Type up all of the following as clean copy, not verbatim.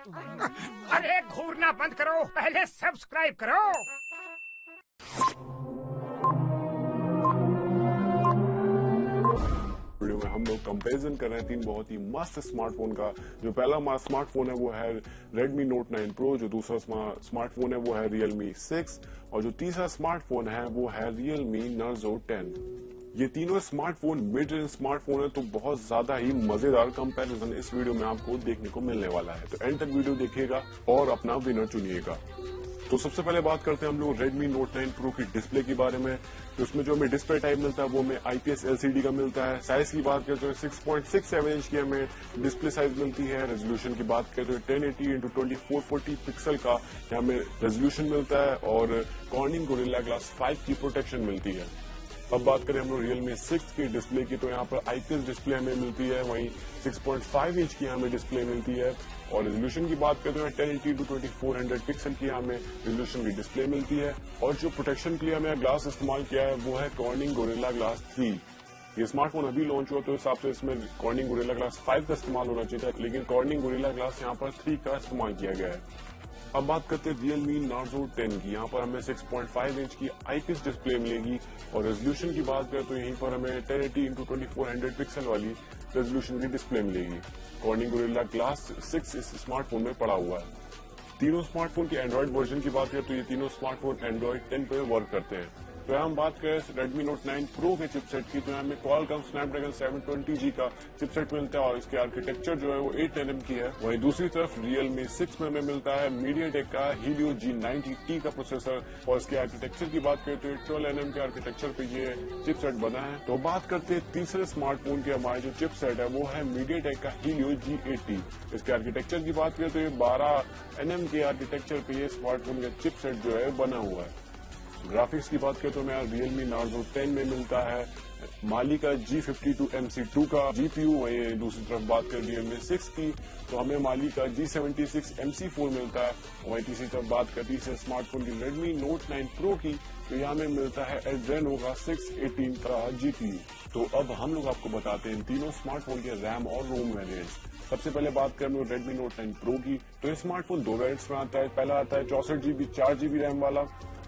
अरे घूरना बंद करो, पहले सब्सक्राइब करो। वीडियो में हम लोग कंपैरिजन कर रहे हैं तीन बहुत ही मस्त स्मार्टफोन का। जो पहला हमारा स्मार्टफोन है वो है Redmi Note 9 Pro, जो दूसरा स्मार्टफोन है वो है Realme 6 और जो तीसरा स्मार्टफोन है वो है Realme Narzo 10। ये तीनों स्मार्टफोन मिड रेंज स्मार्टफोन है, तो बहुत ज्यादा ही मजेदार कंपैरिजन इस वीडियो में आपको देखने को मिलने वाला है। तो एंड तक वीडियो देखिएगा और अपना विनर चुनिएगा। तो सबसे पहले बात करते हैं हम लोग Redmi Note 9 Pro की डिस्प्ले के बारे में। तो उसमें जो हमें डिस्प्ले टाइप मिलता है वो हमें IPS LCD का मिलता है। साइज की बात करें तो 6.67 इंच की हमें डिस्प्ले साइज मिलती है। रेजोल्यूशन की बात करें तो 1080x2440 पिक्सल का हमें रेजोल्यूशन मिलता है और कॉर्निंग गोरिल्ला ग्लास 5 की प्रोटेक्शन मिलती है। अब बात करें हम लोग Realme 6 की डिस्प्ले की, तो यहाँ पर IPS डिस्प्ले हमें मिलती है, वहीं 6.5 इंच की हमें डिस्प्ले मिलती है और रेजोल्यूशन की बात करते हैं 1080x2400 पिक्सल की हमें रेजोल्यूशन की डिस्प्ले मिलती है। और जो प्रोटेक्शन के लिए हमें ग्लास इस्तेमाल किया है वो है कॉर्निंग गोरिल्ला ग्लास 3। ये स्मार्टफोन अभी लॉन्च हुआ तो इस हिसाब से इसमें कॉर्निंग गोरिल्ला ग्लास 5 का इस्तेमाल होना चाहिए था, लेकिन कॉर्निंग गोरिल्ला ग्लास यहाँ पर 3 का इस्तेमाल किया गया है। अब बात करते हैं Realme Narzo 10 की। यहाँ पर हमें 6.5 इंच की IPS डिस्प्ले मिलेगी और रेजोल्यूशन की बात करें तो यहीं पर हमें 1080x2400 पिक्सल वाली रेजोल्यूशन की डिस्प्ले मिलेगी। कॉर्निंग गोरिल्ला ग्लास 6 इस स्मार्टफोन में पड़ा हुआ है। तीनों स्मार्टफोन के एंड्रॉइड वर्जन की बात करें तो ये तीनों स्मार्टफोन एंड्रॉइड 10 पे वर्क करते हैं। तो हम बात करें Redmi Note 9 Pro के चिपसेट की, तो हमें Qualcomm Snapdragon 720G का चिपसेट मिलता है और इसके आर्किटेक्चर जो है वो 8nm की है। वहीं दूसरी तरफ Realme 6 में हमें मिलता है MediaTek का Helio G90T का प्रोसेसर और इसके आर्किटेक्चर की बात करें तो 12nm के आर्किटेक्चर पे ये चिपसेट बना है। तो बात करते हैं तीसरे स्मार्टफोन के, हमारे जो चिपसेट है वो है MediaTek का Helio G80। इसके आर्किटेक्चर की बात करें तो ये 12nm के आर्किटेक्चर पे ये स्मार्टफोन का चिपसेट जो है बना हुआ है। ग्राफिक्स की बात करें तो हमें Realme Narzo 10 में मिलता है माली का G52 MC2 का GPU। वहीं दूसरी तरफ बात करें Realme 6 की तो हमें माली का G76 MC4 मिलता है। वहीं तीसरी तरफ बात करते हैं स्मार्टफोन की Redmi Note 9 Pro की, तो यहाँ में मिलता है Adreno का 618 का GPU। तो अब हम लोग आपको बताते हैं इन तीनों स्मार्टफोन के रैम और रोम वेरिएंट्स। सबसे पहले बात करें Redmi Note 9 Pro की, तो ये स्मार्टफोन दो वेरिएंट्स में आता है। पहला आता है 64GB 4GB रैम वाला,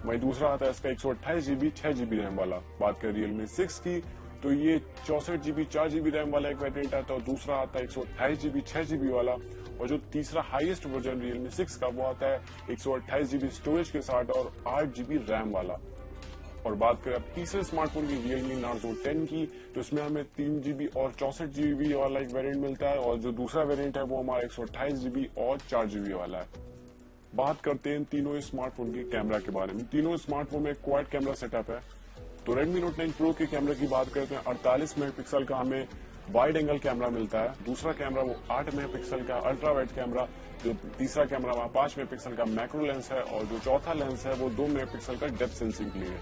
वहीं दूसरा आता है इसका 128GB 6GB रैम वाला। बात करें Realme 6 की तो ये 64GB 4GB रैम वाला एक वेरिएंट आता है और दूसरा आता है 128GB 6GB वाला। और जो तीसरा हाईएस्ट वर्जन Realme 6 का वो आता है 128GB स्टोरेज के साथ और 8GB रैम वाला। और बात करें अब तीसरे स्मार्टफोन की Realme Narzo 10 की, तो इसमें हमें 3GB और 64GB वाला एक वेरिएंट मिलता है और जो दूसरा वेरिएंट है वो हमारा 128GB और 4GB वाला है। बात करते हैं तीनों स्मार्टफोन के कैमरा के बारे में। तीनों स्मार्टफोन में क्वाड कैमरा सेटअप है। तो Redmi Note 9 Pro के कैमरा की बात करते हैं 48 मेगापिक्सल का हमें वाइड एंगल कैमरा मिलता है। दूसरा कैमरा वो 8 मेगापिक्सल का अल्ट्रा वाइड कैमरा, जो तीसरा कैमरा वहाँ 5 मेगापिक्सल का मैक्रो लेंस है और जो चौथा लेंस है वो 2 मेगापिक्सल का डेप्थ सेंसिंग के लिए है।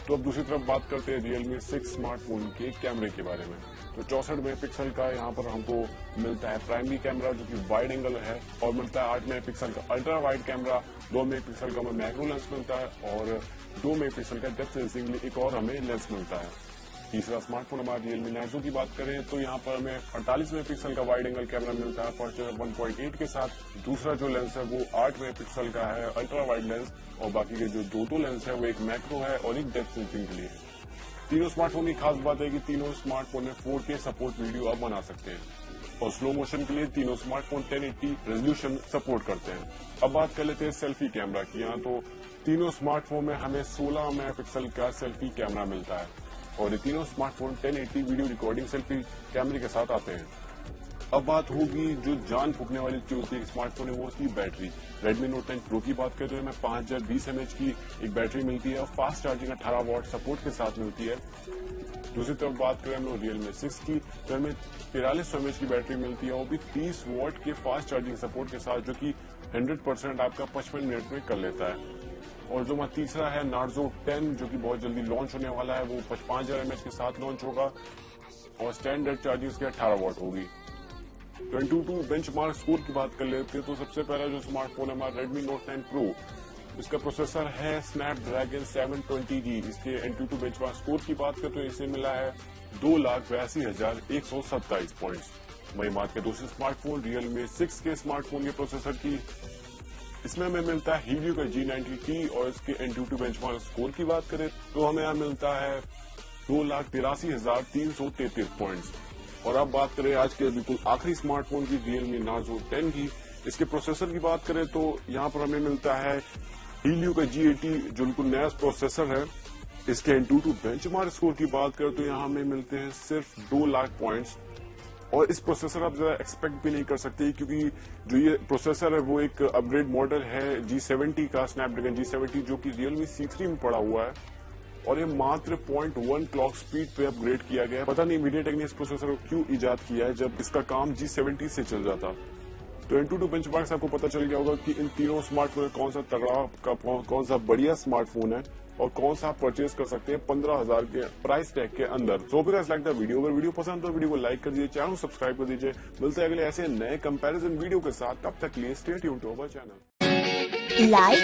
तो अब दूसरी तरफ बात करते हैं Realme 6 स्मार्टफोन के कैमरे के बारे में। तो 64 मेगापिक्सल का यहाँ पर हमको मिलता है प्राइमरी कैमरा जो कि वाइड एंगल है और मिलता है 8 मेगापिक्सल का अल्ट्रा वाइड कैमरा, 2 मेगापिक्सल का हमें मैक्रो लेंस मिलता है और 2 मेगापिक्सल का डेप्थ सेंसिंग लिए एक और हमें लेंस मिलता है। तीसरा स्मार्टफोन हमारे Realme Narzo की बात करें तो यहाँ पर हमें 48 मेगापिक्सल का वाइड एंगल कैमरा मिलता है फर्स्ट 1.8 के साथ। दूसरा जो लेंस है वो 8 मेगापिक्सल का है अल्ट्रा वाइड लेंस और बाकी के जो दो लेंस है वो एक मैक्रो है और एक डेप्थ सेंसिंग के लिए है। तीनों स्मार्टफोन की खास बात है कि तीनों स्मार्टफोन में 4K सपोर्ट वीडियो आप बना सकते हैं और स्लो मोशन के लिए तीनों स्मार्टफोन 1080 रेजोल्यूशन सपोर्ट करते हैं। अब बात कर लेते हैं सेल्फी कैमरा की। यहाँ तो तीनों स्मार्टफोन में हमें 16 मेगापिक्सल का सेल्फी कैमरा मिलता है और ये तीनों स्मार्टफोन 1080 वीडियो रिकॉर्डिंग सेल्फी कैमरे के साथ आते हैं। अब बात होगी जो जान फूकने वाली चीज होती है स्मार्टफोन है वो उसकी बैटरी। Redmi Note 10 Pro की बात करें तो हमें 5020 mAh की एक बैटरी मिलती है और फास्ट चार्जिंग 18 वाट सपोर्ट के साथ मिलती है। दूसरी तरफ बात करें हम लोग Realme 6 की तो हमें 4300 mAh की बैटरी मिलती है, वो भी 30 वाट के फास्ट चार्जिंग सपोर्ट के साथ, जो कि 100% आपका 55 मिनट में कर लेता है। और जो हमारा तीसरा है Narzo 10 जो कि बहुत जल्दी लॉन्च होने वाला है, वो 5000 mAh के साथ लॉन्च होगा और स्टैंडर्ड चार्जिंग इसके 18 वाट होगी। 22 बेंचमार्क स्कोर की बात कर लेते हैं तो सबसे पहला जो स्मार्टफोन है हमारा Redmi Note 9 Pro, इसका प्रोसेसर है Snapdragon 720G। इसके 22 बेंचमार्क स्कोर की बात करें तो इसे मिला है 2,82,127 पॉइंट्स। वही बात करें दूसरे स्मार्टफोन Realme 6 के स्मार्टफोन के प्रोसेसर की, इसमें हमें मिलता है Helio का G90T और इसके Antutu बेंचमार्क स्कोर की बात करें तो हमें यहाँ मिलता है 2,83,333 पॉइंट्स। और अब बात करें आज के बिल्कुल आखिरी स्मार्टफोन की Realme Narzo 10 की, इसके प्रोसेसर की बात करें तो यहाँ पर हमें मिलता है Helio का G80 जो बिल्कुल नया प्रोसेसर है। इसके Antutu बेंचमार्क स्कोर की बात करें तो यहाँ हमें मिलते हैं सिर्फ 2 लाख पॉइंट्स। और इस प्रोसेसर आप ज्यादा एक्सपेक्ट भी नहीं कर सकते क्योंकि जो ये प्रोसेसर है वो एक अपग्रेड मॉडल है G70 का, स्नैपड्रैगन G70 जो कि Realme C3 में पड़ा हुआ है और ये मात्र 0.1 क्लॉक स्पीड पे अपग्रेड किया गया है। पता नहीं मीडियाटेक ने इस प्रोसेसर को क्यों इजाद किया है जब इसका काम G70 से चल जाता। तो Antutu बेंचमार्क से आपको पता चल गया होगा कि इन तीनों स्मार्टफोन में कौन सा तगड़ा कौन सा बढ़िया स्मार्टफोन है और कौन सा आप परचेज कर सकते हैं 15,000 के प्राइस टैग के अंदर। So guys like the video, अगर वीडियो पसंद तो वीडियो को लाइक कर दीजिए, चैनल सब्सक्राइब कर दीजिए। मिलते हैं अगले ऐसे नए कंपैरिजन वीडियो के साथ, तब तक के लिए stay tuned to our channel. Like